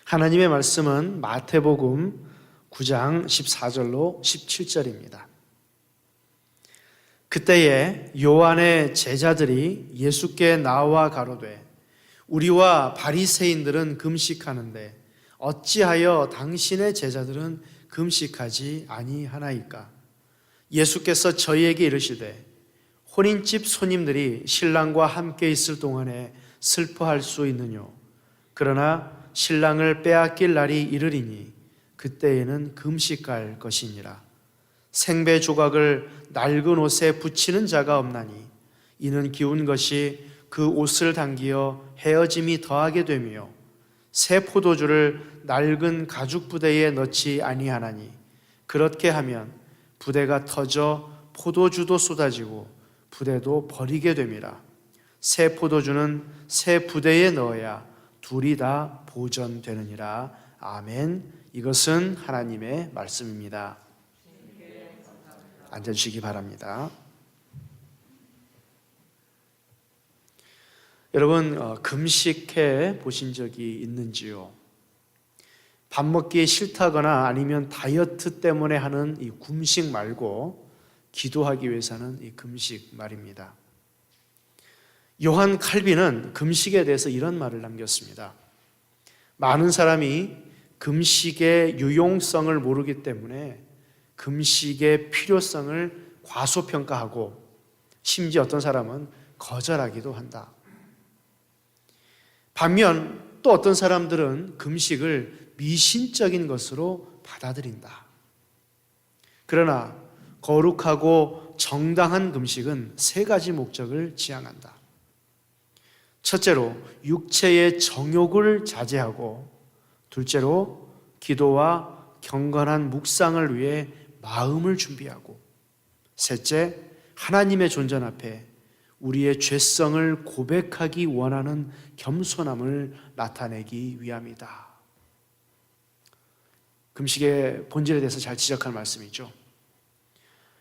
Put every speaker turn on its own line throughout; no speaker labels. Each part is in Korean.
하나님의 말씀은 마태복음 9장 14절로 17절입니다. 그때에 요한의 제자들이 예수께 나와 가로되 우리와 바리새인들은 금식하는데 어찌하여 당신의 제자들은 금식하지 아니하나이까? 예수께서 저희에게 이르시되 혼인집 손님들이 신랑과 함께 있을 동안에 슬퍼할 수 있느뇨? 그러나 신랑을 빼앗길 날이 이르리니 그때에는 금식할 것이니라. 생배 조각을 낡은 옷에 붙이는 자가 없나니 이는 기운 것이 그 옷을 당기어 헤어짐이 더하게 되며 새 포도주를 낡은 가죽 부대에 넣지 아니하나니 그렇게 하면 부대가 터져 포도주도 쏟아지고 부대도 버리게 됨이라. 새 포도주는 새 부대에 넣어야 둘이 다 보존되느니라. 아멘. 이것은 하나님의 말씀입니다. 앉아주시기 바랍니다. 여러분, 금식해 보신 적이 있는지요? 밥 먹기 싫다거나 아니면 다이어트 때문에 하는 이 금식 말고 기도하기 위해서는 이 금식 말입니다. 요한 칼빈은 금식에 대해서 이런 말을 남겼습니다. 많은 사람이 금식의 유용성을 모르기 때문에 금식의 필요성을 과소평가하고 심지어 어떤 사람은 거절하기도 한다. 반면 또 어떤 사람들은 금식을 미신적인 것으로 받아들인다. 그러나 거룩하고 정당한 금식은 세 가지 목적을 지향한다. 첫째로 육체의 정욕을 자제하고, 둘째로 기도와 경건한 묵상을 위해 마음을 준비하고, 셋째 하나님의 존전 앞에 우리의 죄성을 고백하기 원하는 겸손함을 나타내기 위함이다. 금식의 본질에 대해서 잘 지적한 말씀이죠.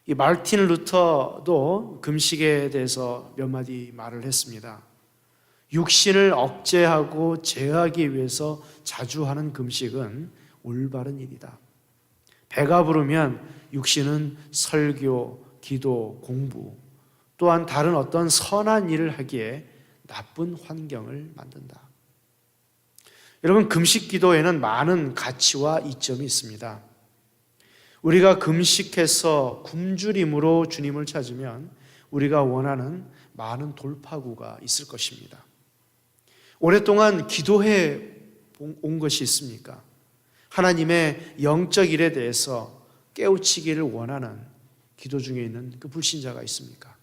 이 마르틴 루터도 금식에 대해서 몇 마디 말을 했습니다. 육신을 억제하고 제어하기 위해서 자주 하는 금식은 올바른 일이다. 배가 부르면 육신은 설교, 기도, 공부 또한 다른 어떤 선한 일을 하기에 나쁜 환경을 만든다. 여러분, 금식 기도에는 많은 가치와 이점이 있습니다. 우리가 금식해서 굶주림으로 주님을 찾으면 우리가 원하는 많은 돌파구가 있을 것입니다. 오랫동안 기도해 온 것이 있습니까? 하나님의 영적 일에 대해서 깨우치기를 원하는 기도 중에 있는 그 불신자가 있습니까?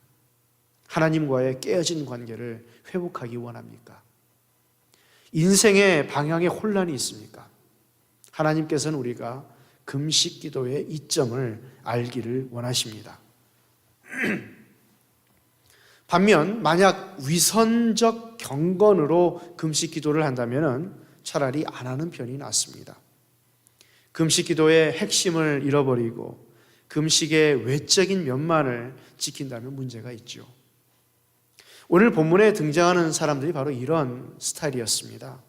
하나님과의 깨어진 관계를 회복하기 원합니까? 인생의 방향에 혼란이 있습니까? 하나님께서는 우리가 금식 기도의 이점을 알기를 원하십니다. 반면 만약 위선적 경건으로 금식 기도를 한다면 차라리 안 하는 편이 낫습니다. 금식 기도의 핵심을 잃어버리고 금식의 외적인 면만을 지킨다면 문제가 있죠. 오늘 본문에 등장하는 사람들이 바로 이런 스타일이었습니다.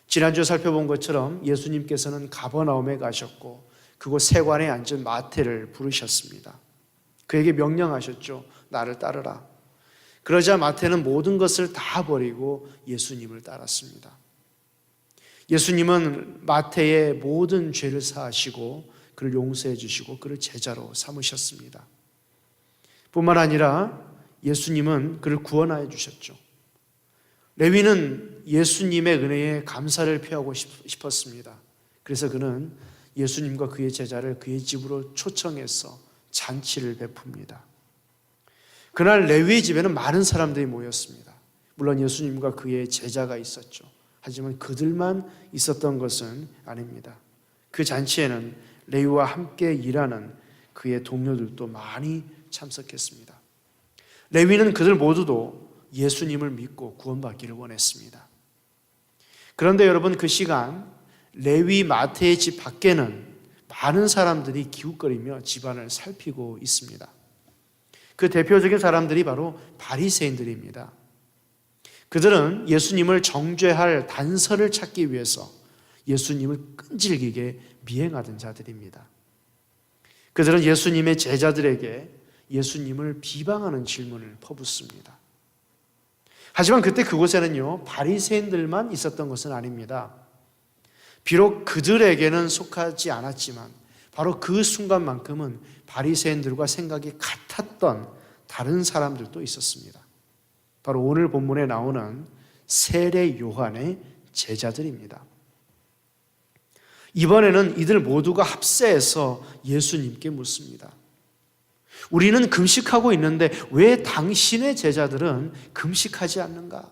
지난주에 살펴본 것처럼 예수님께서는 가버나움에 가셨고 그곳 세관에 앉은 마태를 부르셨습니다. 그에게 명령하셨죠. 나를 따르라. 그러자 마태는 모든 것을 다 버리고 예수님을 따랐습니다. 예수님은 마태의 모든 죄를 사하시고 그를 용서해 주시고 그를 제자로 삼으셨습니다. 뿐만 아니라 예수님은 그를 구원하여 주셨죠. 레위는 예수님의 은혜에 감사를 표하고 싶었습니다. 그래서 그는 예수님과 그의 제자를 그의 집으로 초청해서 잔치를 베풉니다. 그날 레위의 집에는 많은 사람들이 모였습니다. 물론 예수님과 그의 제자가 있었죠. 하지만 그들만 있었던 것은 아닙니다. 그 잔치에는 레위와 함께 일하는 그의 동료들도 많이 참석했습니다. 레위는 그들 모두도 예수님을 믿고 구원받기를 원했습니다. 그런데 여러분, 그 시간 레위 마태의 집 밖에는 많은 사람들이 기웃거리며 집안을 살피고 있습니다. 그 대표적인 사람들이 바로 바리새인들입니다. 그들은 예수님을 정죄할 단서를 찾기 위해서 예수님을 끈질기게 미행하던 자들입니다. 그들은 예수님의 제자들에게 예수님을 비방하는 질문을 퍼붓습니다. 하지만 그때 그곳에는요, 바리새인들만 있었던 것은 아닙니다. 비록 그들에게는 속하지 않았지만 바로 그 순간만큼은 바리새인들과 생각이 같았던 다른 사람들도 있었습니다. 바로 오늘 본문에 나오는 세례 요한의 제자들입니다. 이번에는 이들 모두가 합세해서 예수님께 묻습니다. 우리는 금식하고 있는데 왜 당신의 제자들은 금식하지 않는가?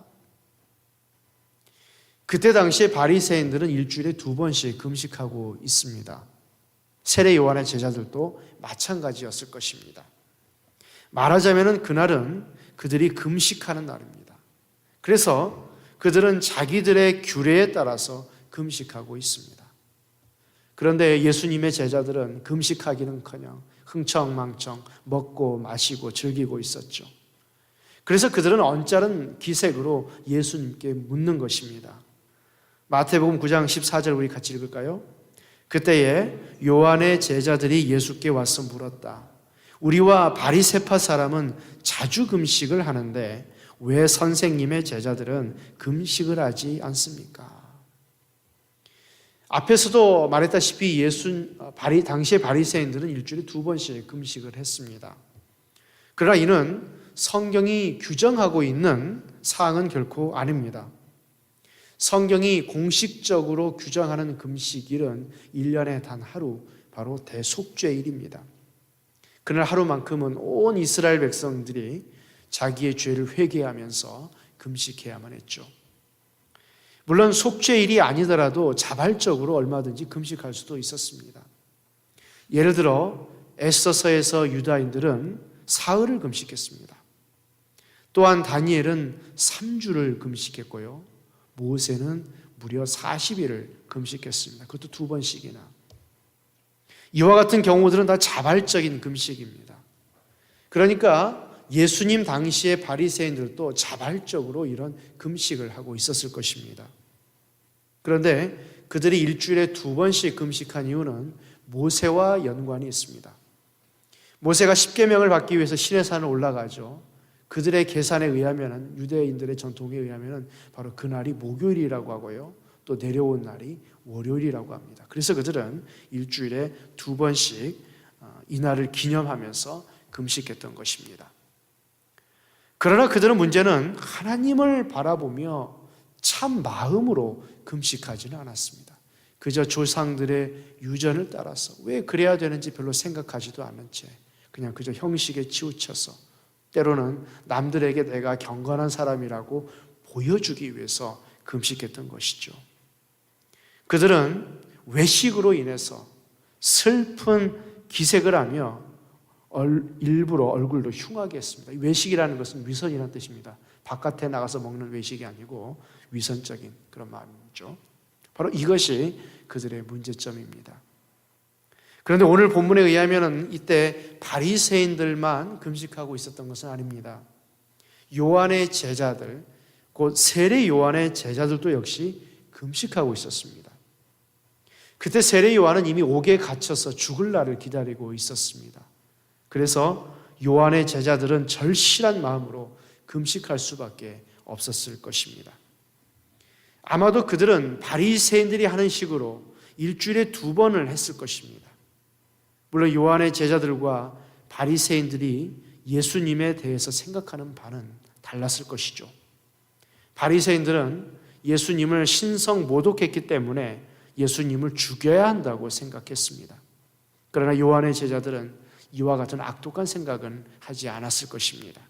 그때 당시에 바리새인들은 일주일에 2번씩 금식하고 있습니다. 세례 요한의 제자들도 마찬가지였을 것입니다. 말하자면 그날은 그들이 금식하는 날입니다. 그래서 그들은 자기들의 규례에 따라서 금식하고 있습니다. 그런데 예수님의 제자들은 금식하기는커녕 흥청망청 먹고 마시고 즐기고 있었죠. 그래서 그들은 언짢은 기색으로 예수님께 묻는 것입니다. 마태복음 9장 14절 우리 같이 읽을까요? 그때에 요한의 제자들이 예수께 와서 물었다. 우리와 바리새파 사람은 자주 금식을 하는데 왜 선생님의 제자들은 금식을 하지 않습니까? 앞에서도 말했다시피 당시의 바리새인들은 일주일에 2번씩 금식을 했습니다. 그러나 이는 성경이 규정하고 있는 사항은 결코 아닙니다. 성경이 공식적으로 규정하는 금식일은 1년에 단 하루, 바로 대속죄일입니다. 그날 하루만큼은 온 이스라엘 백성들이 자기의 죄를 회개하면서 금식해야만 했죠. 물론 속죄일이 아니더라도 자발적으로 얼마든지 금식할 수도 있었습니다. 예를 들어 에스더서에서 유다인들은 사흘을 금식했습니다. 또한 다니엘은 3주를 금식했고요. 모세는 무려 40일을 금식했습니다. 그것도 2번씩이나. 이와 같은 경우들은 다 자발적인 금식입니다. 그러니까 예수님 당시의 바리새인들도 자발적으로 이런 금식을 하고 있었을 것입니다. 그런데 그들이 일주일에 2번씩 금식한 이유는 모세와 연관이 있습니다. 모세가 십계명을 받기 위해서 시내산을 올라가죠. 그들의 계산에 의하면, 유대인들의 전통에 의하면 바로 그날이 목요일이라고 하고요. 또 내려온 날이 월요일이라고 합니다. 그래서 그들은 일주일에 2번씩 이 날을 기념하면서 금식했던 것입니다. 그러나 그들의 문제는 하나님을 바라보며 참 마음으로 금식하지는 않았습니다. 그저 조상들의 유전을 따라서 왜 그래야 되는지 별로 생각하지도 않은 채 그냥 그저 형식에 치우쳐서 때로는 남들에게 내가 경건한 사람이라고 보여주기 위해서 금식했던 것이죠. 그들은 외식으로 인해서 슬픈 기색을 하며 일부러 얼굴도 흉하게 했습니다. 외식이라는 것은 위선이라는 뜻입니다. 바깥에 나가서 먹는 외식이 아니고 위선적인 그런 마음이죠. 바로 이것이 그들의 문제점입니다. 그런데 오늘 본문에 의하면 이때 바리새인들만 금식하고 있었던 것은 아닙니다. 요한의 제자들, 곧 세례 요한의 제자들도 역시 금식하고 있었습니다. 그때 세례 요한은 이미 옥에 갇혀서 죽을 날을 기다리고 있었습니다. 그래서 요한의 제자들은 절실한 마음으로 금식할 수밖에 없었을 것입니다. 아마도 그들은 바리새인들이 하는 식으로 일주일에 2번을 했을 것입니다. 물론 요한의 제자들과 바리새인들이 예수님에 대해서 생각하는 바는 달랐을 것이죠. 바리새인들은 예수님을 신성 모독했기 때문에 예수님을 죽여야 한다고 생각했습니다. 그러나 요한의 제자들은 이와 같은 악독한 생각은 하지 않았을 것입니다.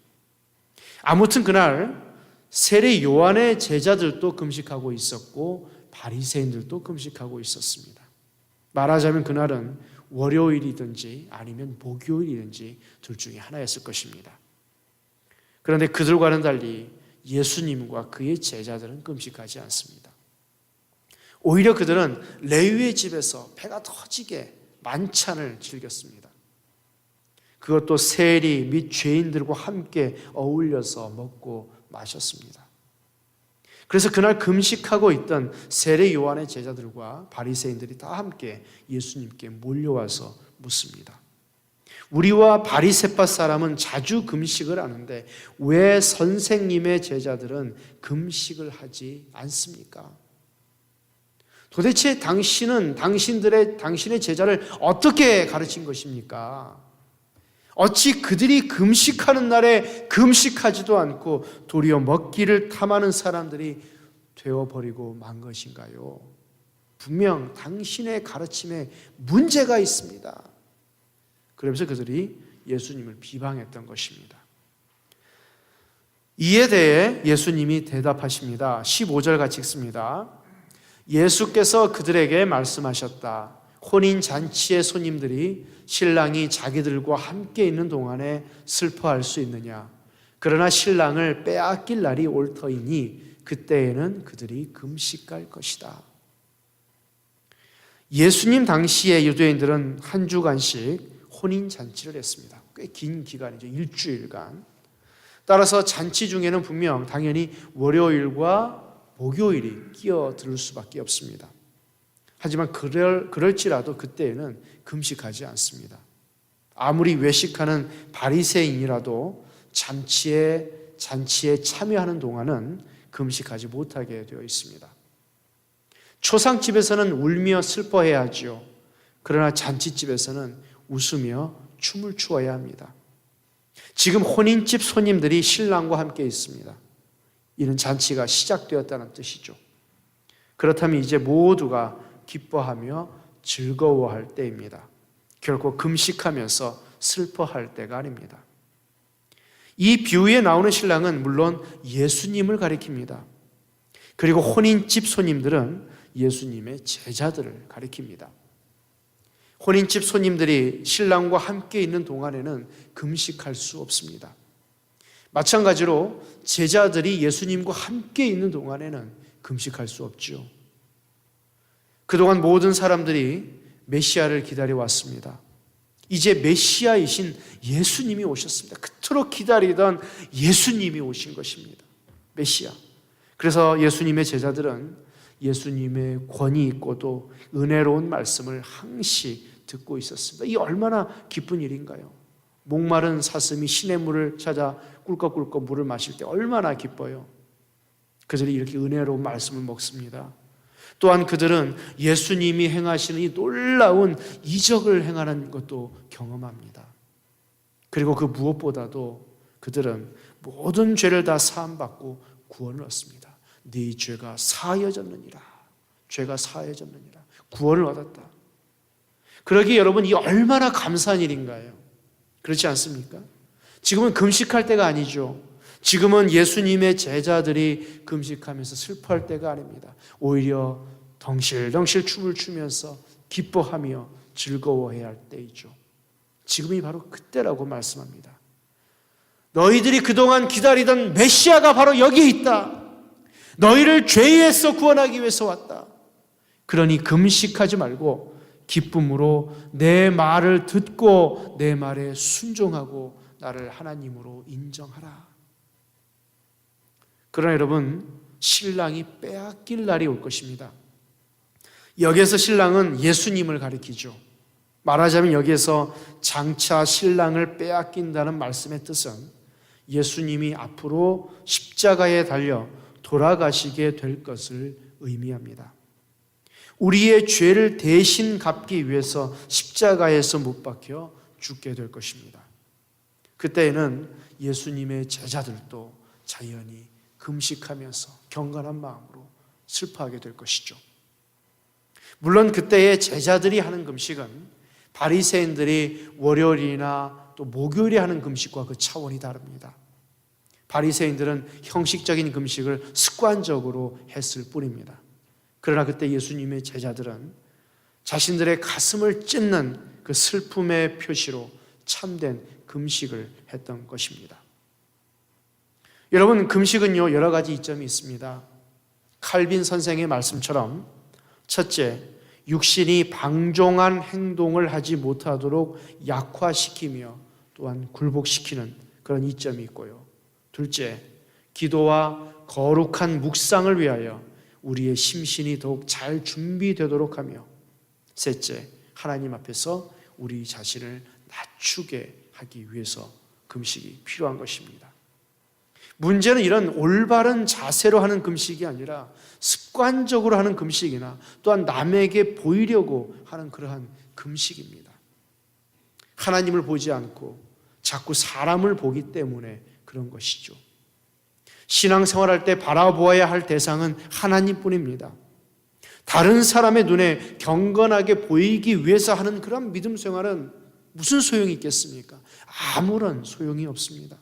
아무튼 그날 세례 요한의 제자들도 금식하고 있었고 바리새인들도 금식하고 있었습니다. 말하자면 그날은 월요일이든지 아니면 목요일이든지 둘 중에 하나였을 것입니다. 그런데 그들과는 달리 예수님과 그의 제자들은 금식하지 않습니다. 오히려 그들은 레위의 집에서 배가 터지게 만찬을 즐겼습니다. 그것도 세리 및 죄인들과 함께 어울려서 먹고 마셨습니다. 그래서 그날 금식하고 있던 세례 요한의 제자들과 바리새인들이 다 함께 예수님께 몰려와서 묻습니다. 우리와 바리새파 사람은 자주 금식을 하는데 왜 선생님의 제자들은 금식을 하지 않습니까? 도대체 당신의 제자를 어떻게 가르친 것입니까? 어찌 그들이 금식하는 날에 금식하지도 않고 도리어 먹기를 탐하는 사람들이 되어버리고 만 것인가요? 분명 당신의 가르침에 문제가 있습니다. 그러면서 그들이 예수님을 비방했던 것입니다. 이에 대해 예수님이 대답하십니다. 15절 같이 읽습니다. 예수께서 그들에게 말씀하셨다. 혼인잔치의 손님들이 신랑이 자기들과 함께 있는 동안에 슬퍼할 수 있느냐? 그러나 신랑을 빼앗길 날이 올 터이니 그때에는 그들이 금식할 것이다. 예수님 당시에 유대인들은 한 주간씩 혼인잔치를 했습니다. 꽤 긴 기간이죠. 일주일간. 따라서 잔치 중에는 분명 당연히 월요일과 목요일이 끼어들 수밖에 없습니다. 하지만 그럴지라도 그때에는 금식하지 않습니다. 아무리 외식하는 바리새인이라도 잔치에 참여하는 동안은 금식하지 못하게 되어 있습니다. 초상집에서는 울며 슬퍼해야 하지요. 그러나 잔치집에서는 웃으며 춤을 추어야 합니다. 지금 혼인집 손님들이 신랑과 함께 있습니다. 이는 잔치가 시작되었다는 뜻이죠. 그렇다면 이제 모두가 기뻐하며 즐거워할 때입니다. 결코 금식하면서 슬퍼할 때가 아닙니다. 이 비유에 나오는 신랑은 물론 예수님을 가리킵니다. 그리고 혼인집 손님들은 예수님의 제자들을 가리킵니다. 혼인집 손님들이 신랑과 함께 있는 동안에는 금식할 수 없습니다. 마찬가지로 제자들이 예수님과 함께 있는 동안에는 금식할 수 없죠. 그동안 모든 사람들이 메시아를 기다려왔습니다. 이제 메시아이신 예수님이 오셨습니다. 그토록 기다리던 예수님이 오신 것입니다. 메시아. 그래서 예수님의 제자들은 예수님의 권위 있고도 은혜로운 말씀을 항시 듣고 있었습니다. 이 얼마나 기쁜 일인가요? 목마른 사슴이 시냇물을 찾아 꿀꺽꿀꺽 물을 마실 때 얼마나 기뻐요. 그들이 이렇게 은혜로운 말씀을 먹습니다. 또한 그들은 예수님이 행하시는 이 놀라운 이적을 행하는 것도 경험합니다. 그리고 그 무엇보다도 그들은 모든 죄를 다 사함받고 구원을 얻습니다. 네 죄가 사하여졌느니라. 죄가 사하여졌느니라. 구원을 얻었다. 그러기에 여러분 이 얼마나 감사한 일인가요? 그렇지 않습니까? 지금은 금식할 때가 아니죠. 지금은 예수님의 제자들이 금식하면서 슬퍼할 때가 아닙니다. 오히려 덩실덩실 춤을 추면서 기뻐하며 즐거워해야 할 때이죠. 지금이 바로 그때라고 말씀합니다. 너희들이 그동안 기다리던 메시아가 바로 여기에 있다. 너희를 죄에서 구원하기 위해서 왔다. 그러니 금식하지 말고 기쁨으로 내 말을 듣고 내 말에 순종하고 나를 하나님으로 인정하라. 그러나 여러분, 신랑이 빼앗길 날이 올 것입니다. 여기에서 신랑은 예수님을 가리키죠. 말하자면 여기에서 장차 신랑을 빼앗긴다는 말씀의 뜻은 예수님이 앞으로 십자가에 달려 돌아가시게 될 것을 의미합니다. 우리의 죄를 대신 갚기 위해서 십자가에서 못 박혀 죽게 될 것입니다. 그때에는 예수님의 제자들도 자연히 금식하면서 경건한 마음으로 슬퍼하게 될 것이죠. 물론 그때의 제자들이 하는 금식은 바리새인들이 월요일이나 또 목요일에 하는 금식과 그 차원이 다릅니다. 바리새인들은 형식적인 금식을 습관적으로 했을 뿐입니다. 그러나 그때 예수님의 제자들은 자신들의 가슴을 찢는 그 슬픔의 표시로 참된 금식을 했던 것입니다. 여러분, 금식은요 여러 가지 이점이 있습니다. 칼빈 선생의 말씀처럼 첫째, 육신이 방종한 행동을 하지 못하도록 약화시키며 또한 굴복시키는 그런 이점이 있고요. 둘째, 기도와 거룩한 묵상을 위하여 우리의 심신이 더욱 잘 준비되도록 하며, 셋째, 하나님 앞에서 우리 자신을 낮추게 하기 위해서 금식이 필요한 것입니다. 문제는 이런 올바른 자세로 하는 금식이 아니라 습관적으로 하는 금식이나 또한 남에게 보이려고 하는 그러한 금식입니다. 하나님을 보지 않고 자꾸 사람을 보기 때문에 그런 것이죠. 신앙생활할 때 바라보아야 할 대상은 하나님뿐입니다. 다른 사람의 눈에 경건하게 보이기 위해서 하는 그런 믿음 생활은 무슨 소용이 있겠습니까? 아무런 소용이 없습니다.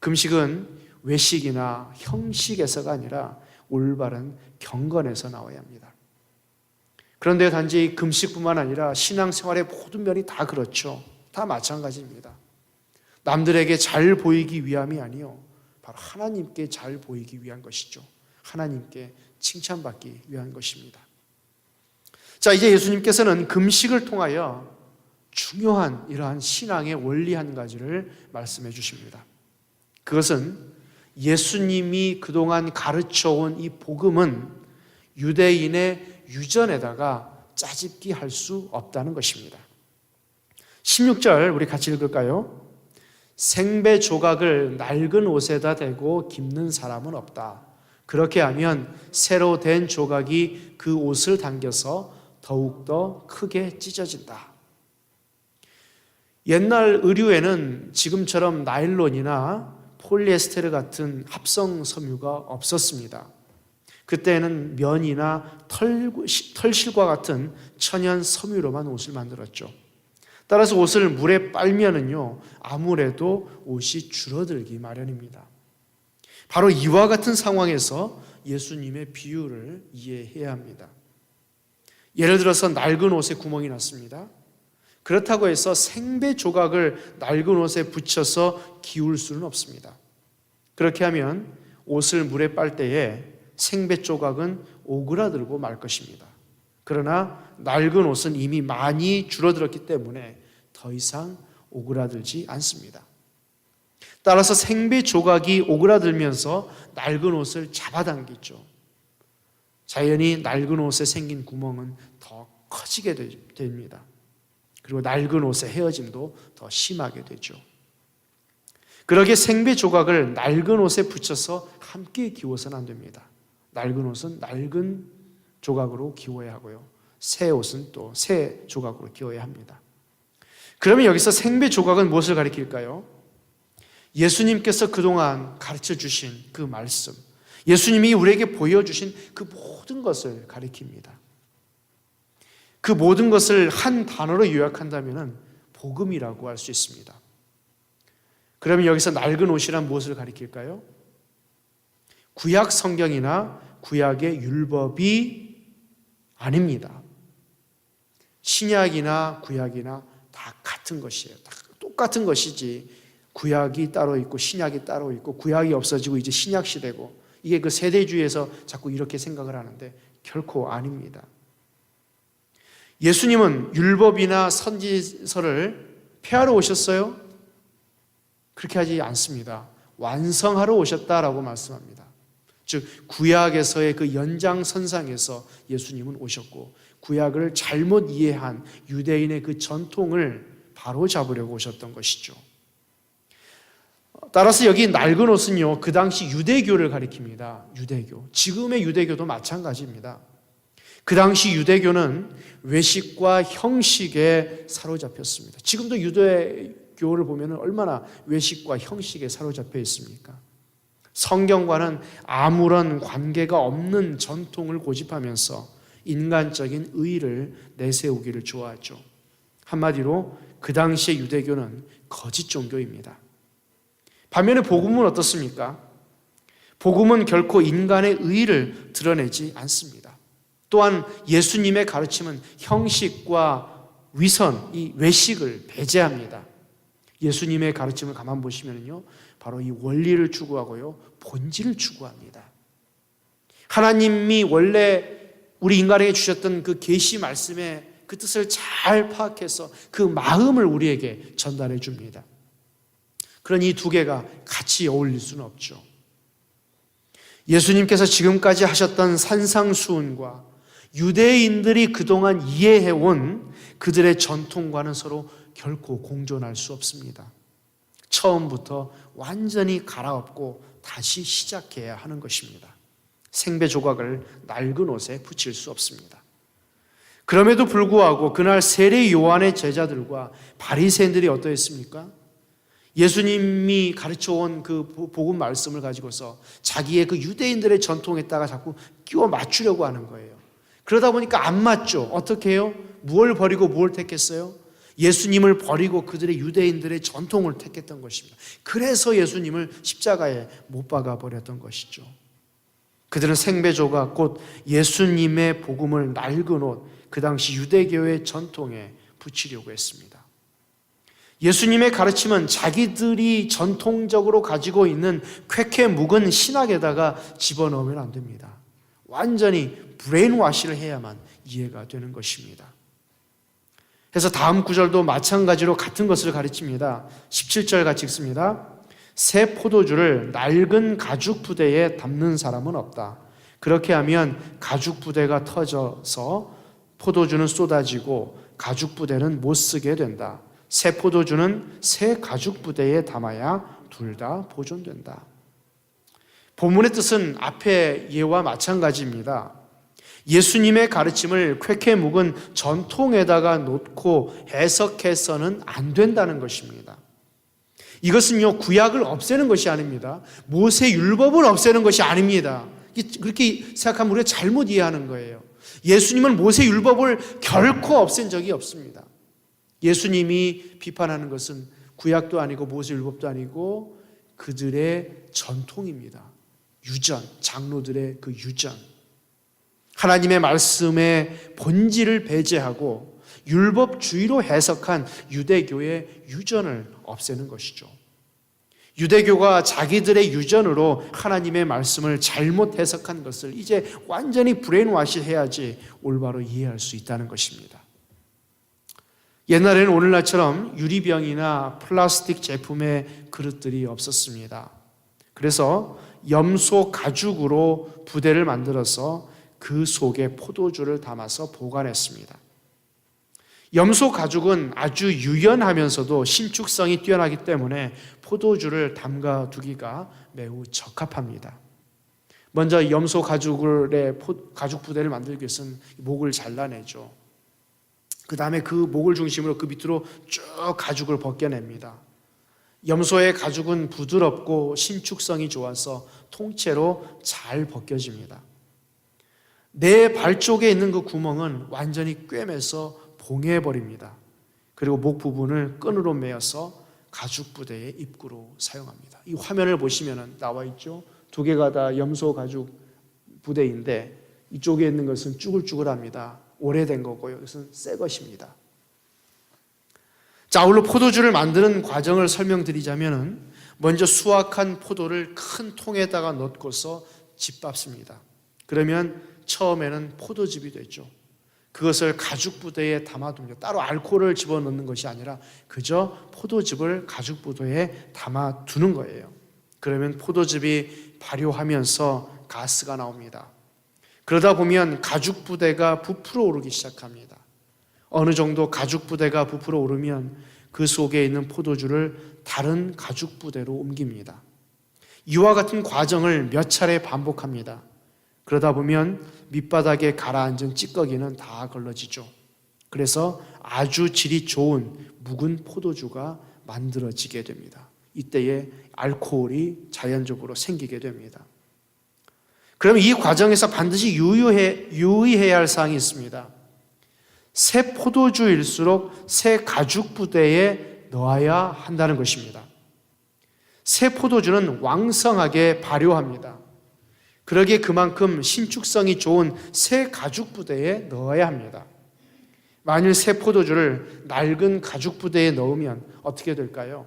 금식은 외식이나 형식에서가 아니라 올바른 경건에서 나와야 합니다. 그런데 단지 금식뿐만 아니라 신앙생활의 모든 면이 다 그렇죠. 다 마찬가지입니다. 남들에게 잘 보이기 위함이 아니요, 바로 하나님께 잘 보이기 위한 것이죠. 하나님께 칭찬받기 위한 것입니다. 자, 이제 예수님께서는 금식을 통하여 중요한 이러한 신앙의 원리 한 가지를 말씀해 주십니다. 그것은 예수님이 그동안 가르쳐온 이 복음은 유대인의 유전에다가 짜집기 할 수 없다는 것입니다. 16절 우리 같이 읽을까요? 생배 조각을 낡은 옷에다 대고 깁는 사람은 없다. 그렇게 하면 새로 된 조각이 그 옷을 당겨서 더욱더 크게 찢어진다. 옛날 의류에는 지금처럼 나일론이나 폴리에스테르 같은 합성 섬유가 없었습니다. 그때는 면이나 털실과 같은 천연 섬유로만 옷을 만들었죠. 따라서 옷을 물에 빨면은요, 아무래도 옷이 줄어들기 마련입니다. 바로 이와 같은 상황에서 예수님의 비유를 이해해야 합니다. 예를 들어서 낡은 옷에 구멍이 났습니다. 그렇다고 해서 생배 조각을 낡은 옷에 붙여서 기울 수는 없습니다. 그렇게 하면 옷을 물에 빨 때에 생배 조각은 오그라들고 말 것입니다. 그러나 낡은 옷은 이미 많이 줄어들었기 때문에 더 이상 오그라들지 않습니다. 따라서 생배 조각이 오그라들면서 낡은 옷을 잡아당기죠. 자연히 낡은 옷에 생긴 구멍은 더 커지게 됩니다. 그리고 낡은 옷의 헤어짐도 더 심하게 되죠. 그러기에 생배 조각을 낡은 옷에 붙여서 함께 기워서는 안 됩니다. 낡은 옷은 낡은 조각으로 기워야 하고요, 새 옷은 또 새 조각으로 기워야 합니다. 그러면 여기서 생배 조각은 무엇을 가리킬까요? 예수님께서 그동안 가르쳐 주신 그 말씀, 예수님이 우리에게 보여주신 그 모든 것을 가리킵니다. 그 모든 것을 한 단어로 요약한다면 복음이라고 할 수 있습니다. 그러면 여기서 낡은 옷이란 무엇을 가리킬까요? 구약 성경이나 구약의 율법이 아닙니다. 신약이나 구약이나 다 같은 것이에요. 다 똑같은 것이지, 구약이 따로 있고 신약이 따로 있고 구약이 없어지고 이제 신약 시대고, 이게 그 세대주의에서 자꾸 이렇게 생각을 하는데 결코 아닙니다. 예수님은 율법이나 선지서를 폐하러 오셨어요? 그렇게 하지 않습니다. 완성하러 오셨다라고 말씀합니다. 즉 구약에서의 그 연장선상에서 예수님은 오셨고, 구약을 잘못 이해한 유대인의 그 전통을 바로잡으려고 오셨던 것이죠. 따라서 여기 낡은 옷은요, 그 당시 유대교를 가리킵니다. 유대교. 지금의 유대교도 마찬가지입니다. 그 당시 유대교는 외식과 형식에 사로잡혔습니다. 지금도 유대교를 보면 얼마나 외식과 형식에 사로잡혀 있습니까? 성경과는 아무런 관계가 없는 전통을 고집하면서 인간적인 의의를 내세우기를 좋아하죠. 한마디로 그 당시의 유대교는 거짓 종교입니다. 반면에 복음은 어떻습니까? 복음은 결코 인간의 의의를 드러내지 않습니다. 또한 예수님의 가르침은 형식과 위선, 이 외식을 배제합니다. 예수님의 가르침을 가만 보시면요, 바로 이 원리를 추구하고요, 본질을 추구합니다. 하나님이 원래 우리 인간에게 주셨던 그 계시 말씀의 그 뜻을 잘 파악해서 그 마음을 우리에게 전달해 줍니다. 그런 이 두 개가 같이 어울릴 수는 없죠. 예수님께서 지금까지 하셨던 산상수훈과 유대인들이 그동안 이해해온 그들의 전통과는 서로 결코 공존할 수 없습니다. 처음부터 완전히 갈아엎고 다시 시작해야 하는 것입니다. 생배 조각을 낡은 옷에 붙일 수 없습니다. 그럼에도 불구하고 그날 세례 요한의 제자들과 바리새인들이 어떠했습니까? 예수님이 가르쳐온 그 복음 말씀을 가지고서 자기의 그 유대인들의 전통에다가 자꾸 끼워 맞추려고 하는 거예요. 그러다 보니까 안 맞죠. 어떻게 해요? 무엇을 버리고 무엇을 택했어요? 예수님을 버리고 그들의 유대인들의 전통을 택했던 것입니다. 그래서 예수님을 십자가에 못 박아 버렸던 것이죠. 그들은 생배조각 곧 예수님의 복음을 낡은 옷, 그 당시 유대교의 전통에 붙이려고 했습니다. 예수님의 가르침은 자기들이 전통적으로 가지고 있는 쾌쾌 묵은 신학에다가 집어넣으면 안 됩니다. 완전히 브레인와시를 해야만 이해가 되는 것입니다. 그래서 다음 구절도 마찬가지로 같은 것을 가르칩니다. 17절 같이 읽습니다. 새 포도주를 낡은 가죽 부대에 담는 사람은 없다. 그렇게 하면 가죽 부대가 터져서 포도주는 쏟아지고 가죽 부대는 못 쓰게 된다. 새 포도주는 새 가죽 부대에 담아야 둘 다 보존된다. 본문의 뜻은 앞의 예와 마찬가지입니다. 예수님의 가르침을 쾌쾌 묵은 전통에다가 놓고 해석해서는 안 된다는 것입니다. 이것은요, 구약을 없애는 것이 아닙니다. 모세 율법을 없애는 것이 아닙니다. 그렇게 생각하면 우리가 잘못 이해하는 거예요. 예수님은 모세 율법을 결코 없앤 적이 없습니다. 예수님이 비판하는 것은 구약도 아니고 모세 율법도 아니고 그들의 전통입니다. 유전, 장로들의 그 유전. 하나님의 말씀의 본질을 배제하고 율법주의로 해석한 유대교의 유전을 없애는 것이죠. 유대교가 자기들의 유전으로 하나님의 말씀을 잘못 해석한 것을 이제 완전히 브레인와시 해야지 올바로 이해할 수 있다는 것입니다. 옛날에는 오늘날처럼 유리병이나 플라스틱 제품의 그릇들이 없었습니다. 그래서 염소 가죽으로 부대를 만들어서 그 속에 포도주를 담아서 보관했습니다. 염소 가죽은 아주 유연하면서도 신축성이 뛰어나기 때문에 포도주를 담가두기가 매우 적합합니다. 먼저 염소 가죽의 가죽 부대를 만들기 위해서는 목을 잘라내죠. 그 다음에 그 목을 중심으로 그 밑으로 쭉 가죽을 벗겨냅니다. 염소의 가죽은 부드럽고 신축성이 좋아서 통째로 잘 벗겨집니다. 내 발 쪽에 있는 그 구멍은 완전히 꿰매서 봉해버립니다. 그리고 목 부분을 끈으로 매어서 가죽 부대의 입구로 사용합니다. 이 화면을 보시면 나와 있죠. 두 개가 다 염소 가죽 부대인데 이쪽에 있는 것은 쭈글쭈글합니다. 오래된 거고요. 이것은 새 것입니다. 자, 아울러 포도주를 만드는 과정을 설명드리자면 먼저 수확한 포도를 큰 통에다가 넣고서 짓밟습니다. 그러면 처음에는 포도즙이 되죠. 그것을 가죽 부대에 담아둡니다. 따로 알코올을 집어넣는 것이 아니라 그저 포도즙을 가죽 부대에 담아두는 거예요. 그러면 포도즙이 발효하면서 가스가 나옵니다. 그러다 보면 가죽 부대가 부풀어 오르기 시작합니다. 어느 정도 가죽 부대가 부풀어 오르면 그 속에 있는 포도주를 다른 가죽 부대로 옮깁니다. 이와 같은 과정을 몇 차례 반복합니다. 그러다 보면 밑바닥에 가라앉은 찌꺼기는 다 걸러지죠. 그래서 아주 질이 좋은 묵은 포도주가 만들어지게 됩니다. 이때에 알코올이 자연적으로 생기게 됩니다. 그러면 이 과정에서 반드시 유의해야 할 사항이 있습니다. 새 포도주일수록 새 가죽 부대에 넣어야 한다는 것입니다. 새 포도주는 왕성하게 발효합니다. 그러기에 그만큼 신축성이 좋은 새 가죽 부대에 넣어야 합니다. 만일 새 포도주를 낡은 가죽 부대에 넣으면 어떻게 될까요?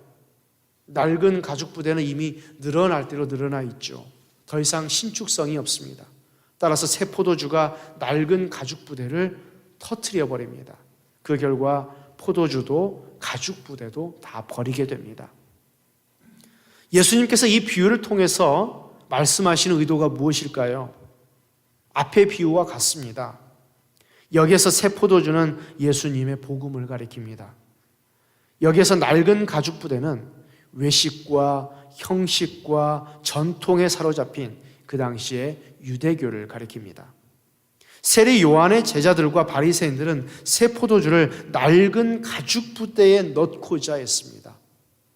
낡은 가죽 부대는 이미 늘어날 대로 늘어나 있죠. 더 이상 신축성이 없습니다. 따라서 새 포도주가 낡은 가죽 부대를 터뜨려 버립니다. 그 결과 포도주도 가죽 부대도 다 버리게 됩니다. 예수님께서 이 비유를 통해서 말씀하시는 의도가 무엇일까요? 앞의 비유와 같습니다. 여기에서 새 포도주는 예수님의 복음을 가리킵니다. 여기에서 낡은 가죽 부대는 외식과 형식과 전통에 사로잡힌 그 당시의 유대교를 가리킵니다. 세례 요한의 제자들과 바리새인들은 새 포도주를 낡은 가죽 부대에 넣고자 했습니다.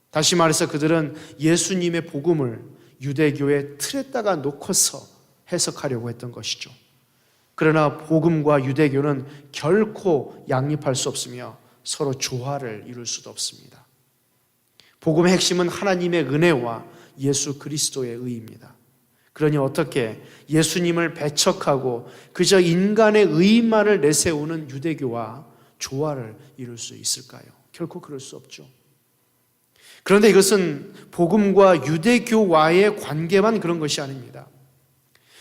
다시 말해서 그들은 예수님의 복음을 유대교의 틀에다가 놓고서 해석하려고 했던 것이죠. 그러나 복음과 유대교는 결코 양립할 수 없으며 서로 조화를 이룰 수도 없습니다. 복음의 핵심은 하나님의 은혜와 예수 그리스도의 의입니다. 그러니 어떻게 예수님을 배척하고 그저 인간의 의만을 내세우는 유대교와 조화를 이룰 수 있을까요? 결코 그럴 수 없죠. 그런데 이것은 복음과 유대교와의 관계만 그런 것이 아닙니다.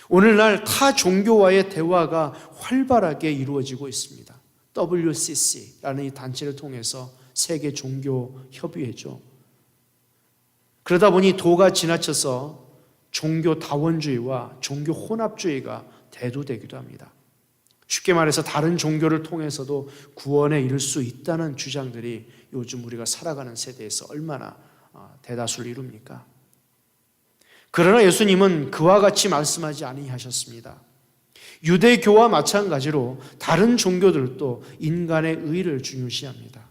오늘날 타 종교와의 대화가 활발하게 이루어지고 있습니다. WCC라는 이 단체를 통해서 세계 종교 협의회죠. 그러다 보니 도가 지나쳐서 종교 다원주의와 종교 혼합주의가 대두되기도 합니다. 쉽게 말해서 다른 종교를 통해서도 구원에 이를 수 있다는 주장들이 요즘 우리가 살아가는 세대에서 얼마나 대다수를 이룹니까? 그러나 예수님은 그와 같이 말씀하지 아니하셨습니다. 유대교와 마찬가지로 다른 종교들도 인간의 의를 중요시합니다.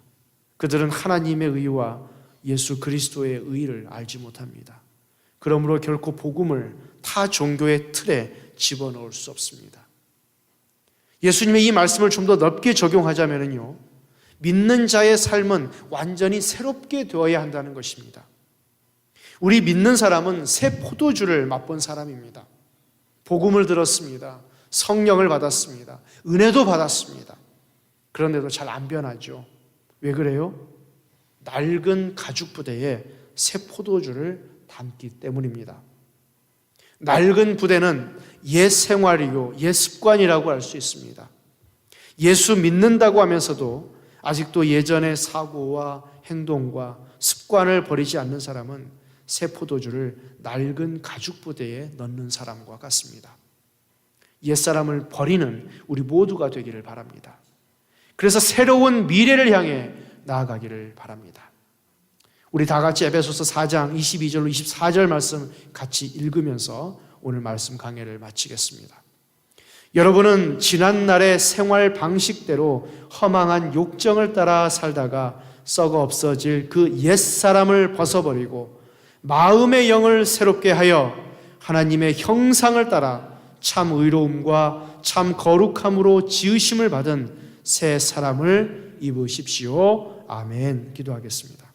그들은 하나님의 의와 예수 그리스도의 의를 알지 못합니다. 그러므로 결코 복음을 타 종교의 틀에 집어넣을 수 없습니다. 예수님의 이 말씀을 좀 더 넓게 적용하자면요, 믿는 자의 삶은 완전히 새롭게 되어야 한다는 것입니다. 우리 믿는 사람은 새 포도주를 맛본 사람입니다. 복음을 들었습니다. 성령을 받았습니다. 은혜도 받았습니다. 그런데도 잘 안 변하죠. 왜 그래요? 낡은 가죽 부대에 새 포도주를 담기 때문입니다. 낡은 부대는 옛 생활이요, 옛 습관이라고 할 수 있습니다. 예수 믿는다고 하면서도 아직도 예전의 사고와 행동과 습관을 버리지 않는 사람은 새 포도주를 낡은 가죽 부대에 넣는 사람과 같습니다. 옛사람을 버리는 우리 모두가 되기를 바랍니다. 그래서 새로운 미래를 향해 나아가기를 바랍니다. 우리 다 같이 에베소서 4장 22절로 24절 말씀 같이 읽으면서 오늘 말씀 강해를 마치겠습니다. 여러분은 지난날의 생활 방식대로 허망한 욕정을 따라 살다가 썩어 없어질 그 옛사람을 벗어버리고 마음의 영을 새롭게 하여 하나님의 형상을 따라 참 의로움과 참 거룩함으로 지으심을 받은 새 사람을 입으십시오. 아멘. 기도하겠습니다.